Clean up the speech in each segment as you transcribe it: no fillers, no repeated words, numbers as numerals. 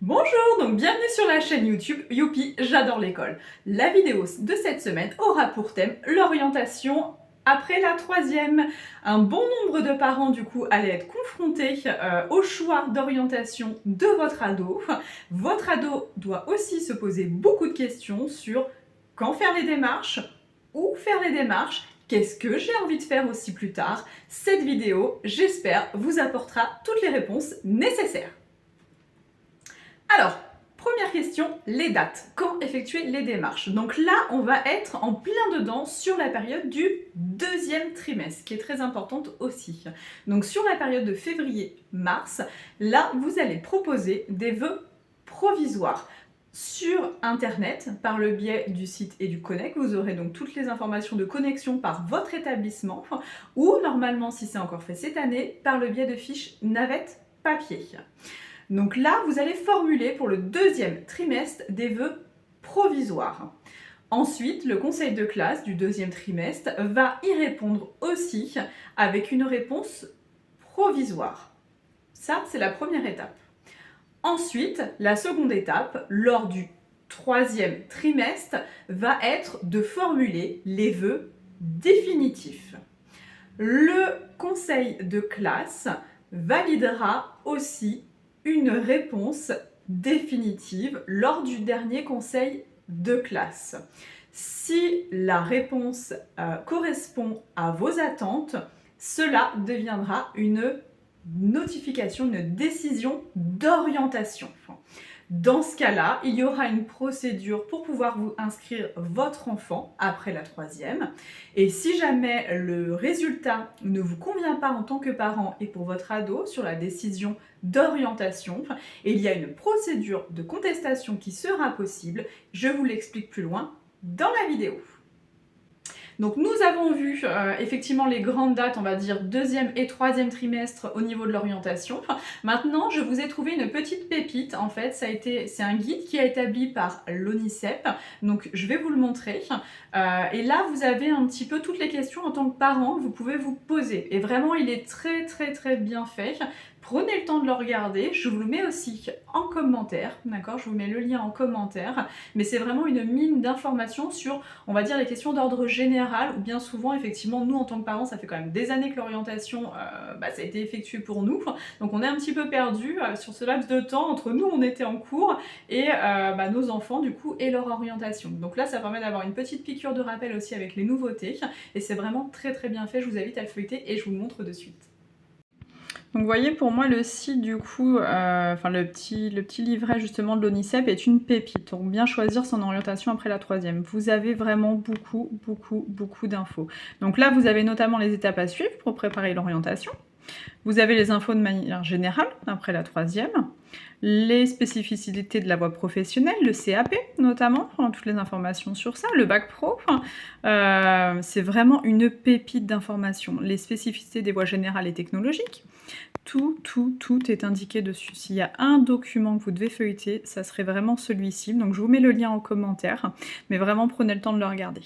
Bonjour, donc bienvenue sur la chaîne YouTube Youpi, j'adore l'école. La vidéo de cette semaine aura pour thème l'orientation après la troisième. Un bon nombre de parents du coup allaient être confrontés au choix d'orientation de votre ado. Votre ado doit aussi se poser beaucoup de questions sur quand faire les démarches, où faire les démarches, qu'est-ce que j'ai envie de faire aussi plus tard. Cette vidéo, j'espère, vous apportera toutes les réponses nécessaires. Alors, première question, les dates. Quand effectuer les démarches? Donc là, on va être en plein dedans sur la période du deuxième trimestre, qui est très importante aussi. Donc sur la période de février-mars, là, vous allez proposer des vœux provisoires. Sur Internet, par le biais du site EduConnect, vous aurez donc toutes les informations de connexion par votre établissement, ou normalement, si c'est encore fait cette année, par le biais de fiches navette papier. Donc là, vous allez formuler pour le deuxième trimestre des vœux provisoires. Ensuite, le conseil de classe du deuxième trimestre va y répondre aussi avec une réponse provisoire. Ça, c'est la première étape. Ensuite, la seconde étape, lors du troisième trimestre, va être de formuler les vœux définitifs. Le conseil de classe validera aussi une réponse définitive lors du dernier conseil de classe. Si la réponse correspond à vos attentes, cela deviendra une notification, une décision d'orientation. Dans ce cas-là, il y aura une procédure pour pouvoir vous inscrire votre enfant après la troisième. Et si jamais le résultat ne vous convient pas en tant que parent et pour votre ado sur la décision d'orientation, il y a une procédure de contestation qui sera possible. Je vous l'explique plus loin dans la vidéo. Donc nous avons vu effectivement les grandes dates, on va dire deuxième et troisième trimestre au niveau de l'orientation. Maintenant, je vous ai trouvé une petite pépite en fait, c'est un guide qui est établi par l'ONICEP, donc je vais vous le montrer. Et là, vous avez un petit peu toutes les questions en tant que parent que vous pouvez vous poser. Et vraiment, il est très bien fait. Prenez le temps de le regarder, je vous le mets aussi en commentaire, d'accord? Je vous mets le lien en commentaire, mais c'est vraiment une mine d'informations sur, on va dire, les questions d'ordre général, où bien souvent, effectivement, nous, en tant que parents, ça fait quand même des années que l'orientation, ça a été effectué pour nous, donc on est un petit peu perdu sur ce laps de temps, entre nous, on était en cours, et nos enfants, du coup, et leur orientation. Donc là, ça permet d'avoir une petite piqûre de rappel aussi avec les nouveautés, et c'est vraiment très bien fait, je vous invite à le feuilleter, et je vous le montre de suite. Donc vous voyez, pour moi, le site, du coup, le petit livret justement de l'ONICEP est une pépite. Donc bien choisir son orientation après la troisième. Vous avez vraiment beaucoup d'infos. Donc là, vous avez notamment les étapes à suivre pour préparer l'orientation. Vous avez les infos de manière générale après la troisième, les spécificités de la voie professionnelle, le CAP notamment, toutes les informations sur ça, le bac pro, c'est vraiment une pépite d'informations. Les spécificités des voies générales et technologiques, tout est indiqué dessus. S'il y a un document que vous devez feuilleter, ça serait vraiment celui-ci. Donc je vous mets le lien en commentaire, mais vraiment prenez le temps de le regarder.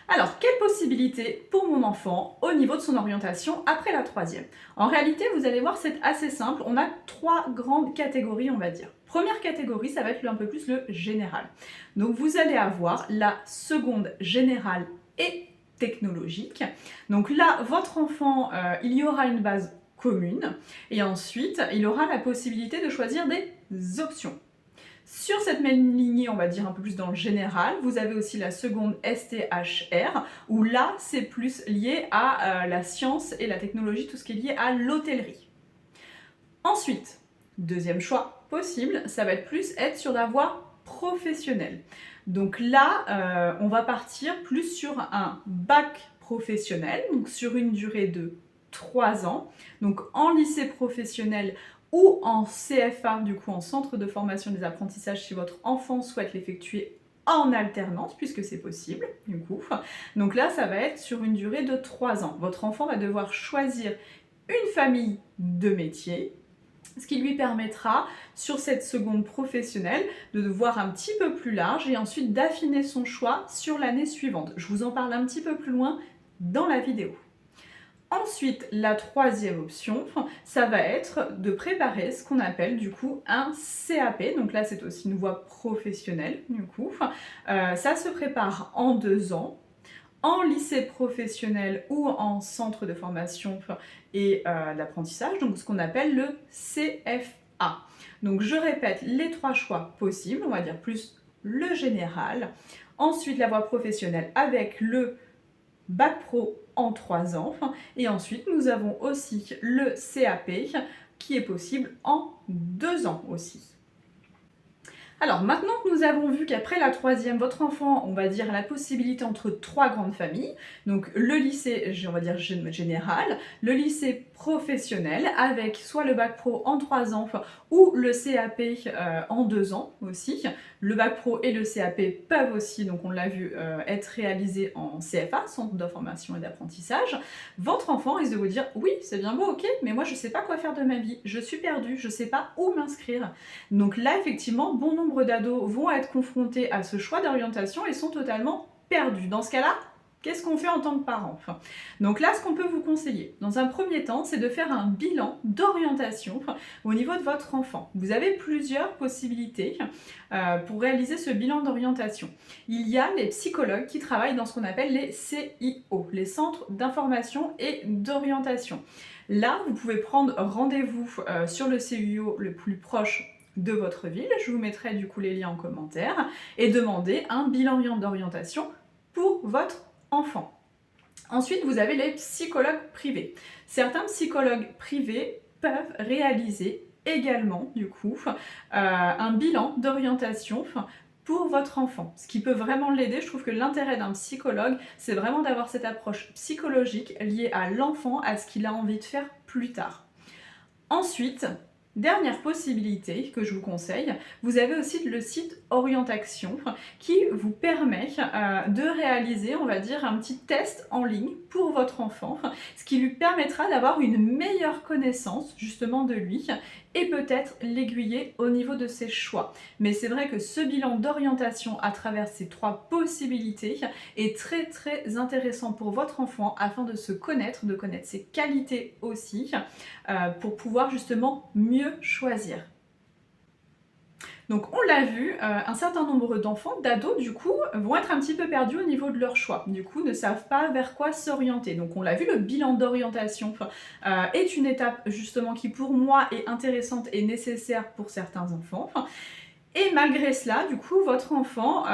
Alors, quelle possibilité pour mon enfant au niveau de son orientation après la troisième? En réalité, vous allez voir, c'est assez simple. On a trois grandes catégories, on va dire. Première catégorie, ça va être un peu plus le général. Donc, vous allez avoir la seconde générale et technologique. Donc là, votre enfant, il y aura une base commune et ensuite, il aura la possibilité de choisir des options. Sur cette même lignée, on va dire un peu plus dans le général, vous avez aussi la seconde STHR, où là, c'est plus lié à la science et la technologie, tout ce qui est lié à l'hôtellerie. Ensuite, deuxième choix possible, ça va être plus être sur la voie professionnelle. Donc là, on va partir plus sur un bac professionnel, donc sur une durée de 3 ans, donc en lycée professionnel ou en CFA, du coup en centre de formation des apprentissages, si votre enfant souhaite l'effectuer en alternance, puisque c'est possible, du coup. Donc là, ça va être sur une durée de 3 ans. Votre enfant va devoir choisir une famille de métiers, ce qui lui permettra, sur cette seconde professionnelle, de voir un petit peu plus large et ensuite d'affiner son choix sur l'année suivante. Je vous en parle un petit peu plus loin dans la vidéo. Ensuite, la troisième option, ça va être de préparer ce qu'on appelle du coup un CAP. Donc là, c'est aussi une voie professionnelle du coup. Ça se prépare en 2 ans, en lycée professionnel ou en centre de formation et d'apprentissage, donc ce qu'on appelle le CFA. Donc je répète les 3 choix possibles, on va dire plus le général. Ensuite, la voie professionnelle avec le Bac Pro en 3 ans. Et ensuite, nous avons aussi le CAP qui est possible en 2 ans aussi. Alors maintenant que nous avons vu qu'après la troisième, votre enfant, on va dire, a la possibilité entre 3 grandes familles, donc le lycée, on va dire général, le lycée professionnel avec soit le bac pro en 3 ans ou le CAP en 2 ans aussi. Le bac pro et le CAP peuvent aussi, donc on l'a vu, être réalisés en CFA, centre de formation et d'apprentissage. Votre enfant risque de vous dire oui, c'est bien beau, ok, mais moi je sais pas quoi faire de ma vie, je suis perdue, je sais pas où m'inscrire. Donc là, effectivement, bon nombre d'ados vont être confrontés à ce choix d'orientation et sont totalement perdus. Dans ce cas-là, qu'est-ce qu'on fait en tant que parent? Donc là, ce qu'on peut vous conseiller, dans un premier temps, c'est de faire un bilan d'orientation au niveau de votre enfant. Vous avez plusieurs possibilités pour réaliser ce bilan d'orientation. Il y a les psychologues qui travaillent dans ce qu'on appelle les CIO, les centres d'information et d'orientation. Là, vous pouvez prendre rendez-vous sur le CIO le plus proche de votre ville, je vous mettrai du coup les liens en commentaire, et demander un bilan d'orientation pour votre enfant. Ensuite, vous avez les psychologues privés. Certains psychologues privés peuvent réaliser également du coup un bilan d'orientation pour votre enfant. Ce qui peut vraiment l'aider, je trouve que l'intérêt d'un psychologue, c'est vraiment d'avoir cette approche psychologique liée à l'enfant, à ce qu'il a envie de faire plus tard. Ensuite, dernière possibilité que je vous conseille, vous avez aussi le site Orientation qui vous permet de réaliser, on va dire, un petit test en ligne pour votre enfant, ce qui lui permettra d'avoir une meilleure connaissance justement de lui et peut-être l'aiguiller au niveau de ses choix. Mais c'est vrai que ce bilan d'orientation à travers ces 3 possibilités est très très intéressant pour votre enfant afin de se connaître, de connaître ses qualités aussi, pour pouvoir justement mieux choisir. Donc on l'a vu, un certain nombre d'enfants, d'ados du coup, vont être un petit peu perdus au niveau de leur choix. Du coup, ne savent pas vers quoi s'orienter. Donc on l'a vu, le bilan d'orientation est une étape justement qui pour moi est intéressante et nécessaire pour certains enfants. Et malgré cela, du coup, votre enfant,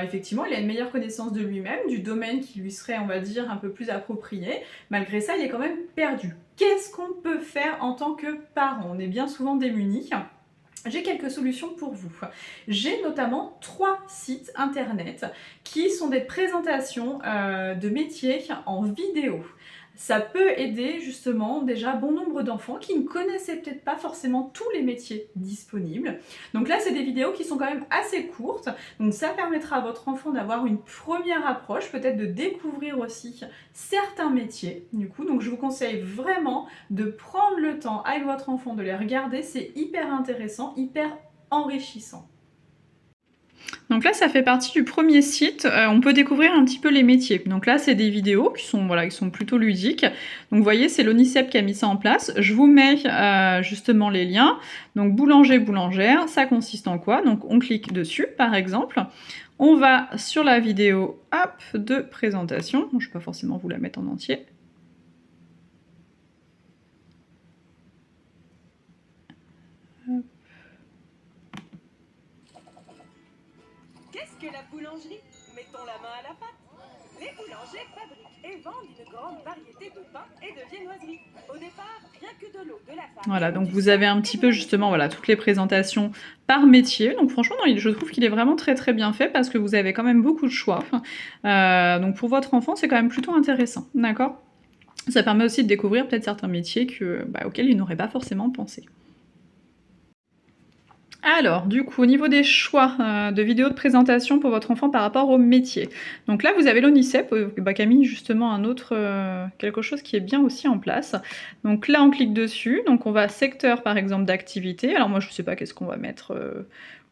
effectivement, il a une meilleure connaissance de lui-même, du domaine qui lui serait, on va dire, un peu plus approprié. Malgré ça, il est quand même perdu. Qu'est-ce qu'on peut faire en tant que parent? On est bien souvent démunis. J'ai quelques solutions pour vous. J'ai notamment 3 sites internet qui sont des présentations de métiers en vidéo. Ça peut aider justement déjà bon nombre d'enfants qui ne connaissaient peut-être pas forcément tous les métiers disponibles. Donc là, c'est des vidéos qui sont quand même assez courtes. Donc ça permettra à votre enfant d'avoir une première approche, peut-être de découvrir aussi certains métiers. Du coup, donc je vous conseille vraiment de prendre le temps avec votre enfant de les regarder. C'est hyper intéressant, hyper enrichissant. Donc là, ça fait partie du premier site. On peut découvrir un petit peu les métiers. Donc là, c'est des vidéos qui sont plutôt ludiques. Donc vous voyez, c'est l'ONICEP qui a mis ça en place. Je vous mets justement les liens. Donc boulanger, boulangère, ça consiste en quoi? Donc on clique dessus, par exemple. On va sur la vidéo, hop, de présentation. Je ne vais pas forcément vous la mettre en entier. Qu'est-ce que la boulangerie? Mettons la main à la pâte. Les boulangers fabriquent et vendent une grande variété de pains et de viennoiseries. Au départ, rien que de l'eau, de la farine. Voilà, donc vous avez un petit peu justement voilà, toutes les présentations par métier. Donc franchement, je trouve qu'il est vraiment très très bien fait parce que vous avez quand même beaucoup de choix. Donc pour votre enfant, c'est quand même plutôt intéressant, d'accord? Ça permet aussi de découvrir peut-être certains métiers auxquels il n'aurait pas forcément pensé. Alors, du coup, au niveau des choix de vidéos de présentation pour votre enfant par rapport au métier. Donc là, vous avez l'ONICEP, qui a mis justement un autre, quelque chose qui est bien aussi en place. Donc là, on clique dessus, donc on va secteur par exemple d'activité. Alors moi, je ne sais pas qu'est-ce qu'on va mettre,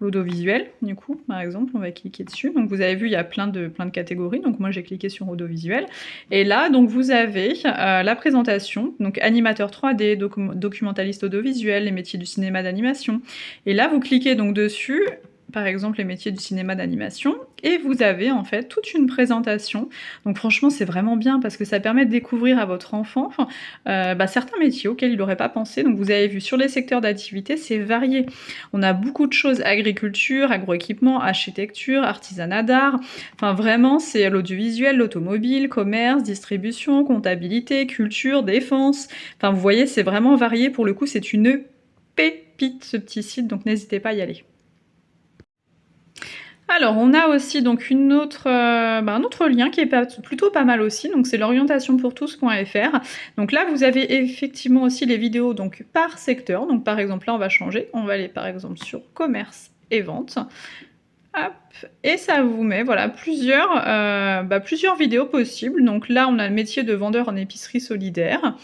l'audiovisuel, du coup, par exemple, on va cliquer dessus. Donc vous avez vu, il y a plein de catégories, donc moi j'ai cliqué sur audiovisuel. Et là, donc vous avez la présentation, donc animateur 3D, documentaliste audiovisuel, les métiers du cinéma d'animation. Et là, vous cliquez donc dessus, par exemple les métiers du cinéma d'animation, et vous avez en fait toute une présentation. Donc franchement, c'est vraiment bien parce que ça permet de découvrir à votre enfant certains métiers auxquels il n'aurait pas pensé. Donc vous avez vu sur les secteurs d'activité, c'est varié. On a beaucoup de choses, agriculture, agroéquipement, architecture, artisanat d'art. Enfin vraiment, c'est l'audiovisuel, l'automobile, commerce, distribution, comptabilité, culture, défense. Enfin vous voyez, c'est vraiment varié. Pour le coup, c'est une pépite ce petit site, donc n'hésitez pas à y aller. Alors, on a aussi donc un autre lien qui est plutôt pas mal aussi, donc c'est l'orientationpourtous.fr. Donc là, vous avez effectivement aussi les vidéos donc par secteur. Donc par exemple, là, on va changer. On va aller par exemple sur commerce et vente. Hop, et ça vous met voilà, plusieurs vidéos possibles. Donc là, on a le métier de vendeur en épicerie solidaire.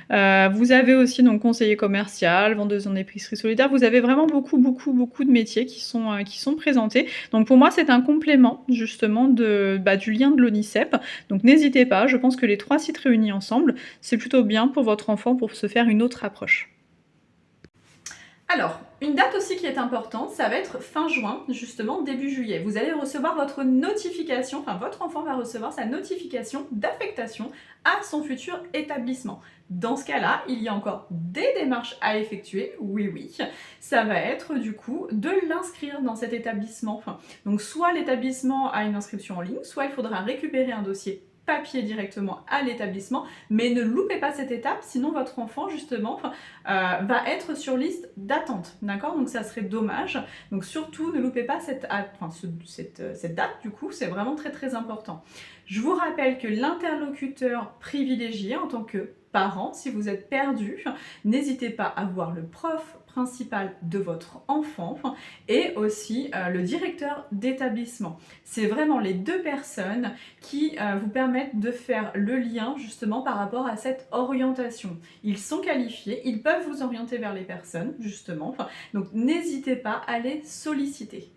Vous avez aussi donc conseiller commercial, vendeuse en épicerie solidaire. Vous avez vraiment beaucoup de métiers qui sont présentés. Donc pour moi, c'est un complément justement du lien de l'ONICEP. Donc n'hésitez pas, je pense que les 3 sites réunis ensemble, c'est plutôt bien pour votre enfant pour se faire une autre approche. Alors, une date aussi qui est importante, ça va être fin juin, justement début juillet. Vous allez recevoir votre notification, enfin votre enfant va recevoir sa notification d'affectation à son futur établissement. Dans ce cas-là, il y a encore des démarches à effectuer, oui. Ça va être du coup de l'inscrire dans cet établissement. Donc soit l'établissement a une inscription en ligne, soit il faudra récupérer un dossier papier directement à l'établissement, mais ne loupez pas cette étape, sinon votre enfant justement va être sur liste d'attente, d'accord? Donc ça serait dommage, donc surtout ne loupez pas cette date, du coup c'est vraiment très important. Je vous rappelle que l'interlocuteur privilégié en tant que parent, si vous êtes perdu, n'hésitez pas à voir le prof principal de votre enfant et aussi le directeur d'établissement. C'est vraiment les 2 personnes qui vous permettent de faire le lien justement par rapport à cette orientation. Ils sont qualifiés, ils peuvent vous orienter vers les personnes justement, donc n'hésitez pas à les solliciter.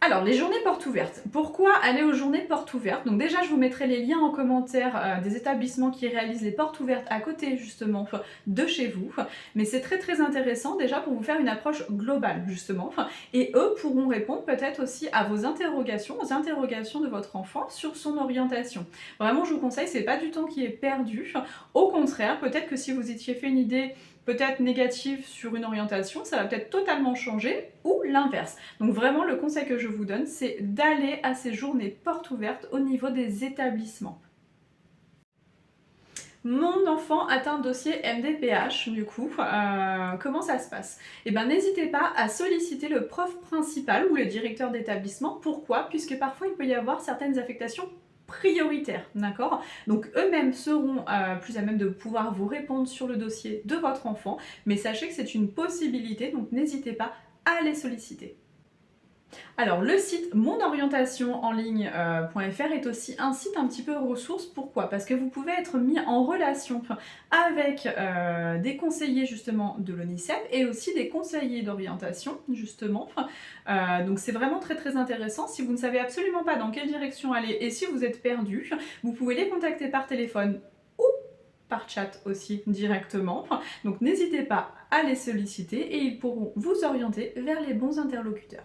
Alors, les journées portes ouvertes. Pourquoi aller aux journées portes ouvertes? Donc déjà, je vous mettrai les liens en commentaire des établissements qui réalisent les portes ouvertes à côté justement de chez vous. Mais c'est très intéressant déjà pour vous faire une approche globale justement. Et eux pourront répondre peut-être aussi à vos interrogations, aux interrogations de votre enfant sur son orientation. Vraiment, je vous conseille, c'est pas du temps qui est perdu. Au contraire, peut-être que si vous étiez fait une idée peut-être négative sur une orientation, ça va peut-être totalement changer, ou l'inverse. Donc vraiment, le conseil que je vous donne, c'est d'aller à ces journées portes ouvertes au niveau des établissements. Mon enfant atteint dossier MDPH, du coup, comment ça se passe? Eh bien, n'hésitez pas à solliciter le prof principal ou le directeur d'établissement. Pourquoi? Puisque parfois, il peut y avoir certaines affectations prioritaires, d'accord? Donc eux-mêmes seront plus à même de pouvoir vous répondre sur le dossier de votre enfant, mais sachez que c'est une possibilité, donc n'hésitez pas à les solliciter. Alors le site monorientationenligne.fr est aussi un site un petit peu ressource. Pourquoi? Parce que vous pouvez être mis en relation avec des conseillers justement de l'ONICEP et aussi des conseillers d'orientation justement. Donc c'est vraiment très intéressant. Si vous ne savez absolument pas dans quelle direction aller et si vous êtes perdu, vous pouvez les contacter par téléphone ou par chat aussi directement. Donc n'hésitez pas à les solliciter et ils pourront vous orienter vers les bons interlocuteurs.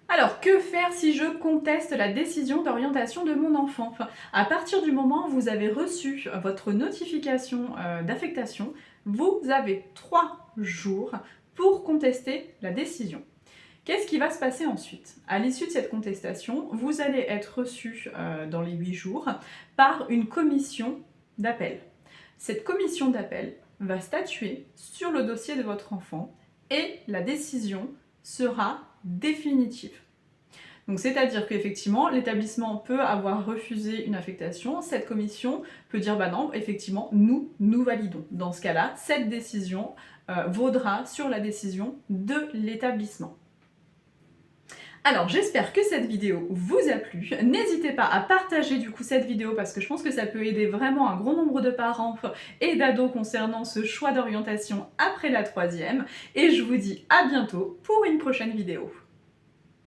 Alors, que faire si je conteste la décision d'orientation de mon enfant? À partir du moment où vous avez reçu votre notification d'affectation, vous avez 3 jours pour contester la décision. Qu'est-ce qui va se passer ensuite? À l'issue de cette contestation, vous allez être reçu dans les 8 jours par une commission d'appel. Cette commission d'appel va statuer sur le dossier de votre enfant et la décision sera définitive. Donc c'est-à-dire qu'effectivement, l'établissement peut avoir refusé une affectation, cette commission peut dire bah non, effectivement, nous validons. Dans ce cas-là, cette décision vaudra sur la décision de l'établissement. Alors j'espère que cette vidéo vous a plu. N'hésitez pas à partager du coup cette vidéo parce que je pense que ça peut aider vraiment un grand nombre de parents et d'ados concernant ce choix d'orientation après la 3e. Et je vous dis à bientôt pour une prochaine vidéo.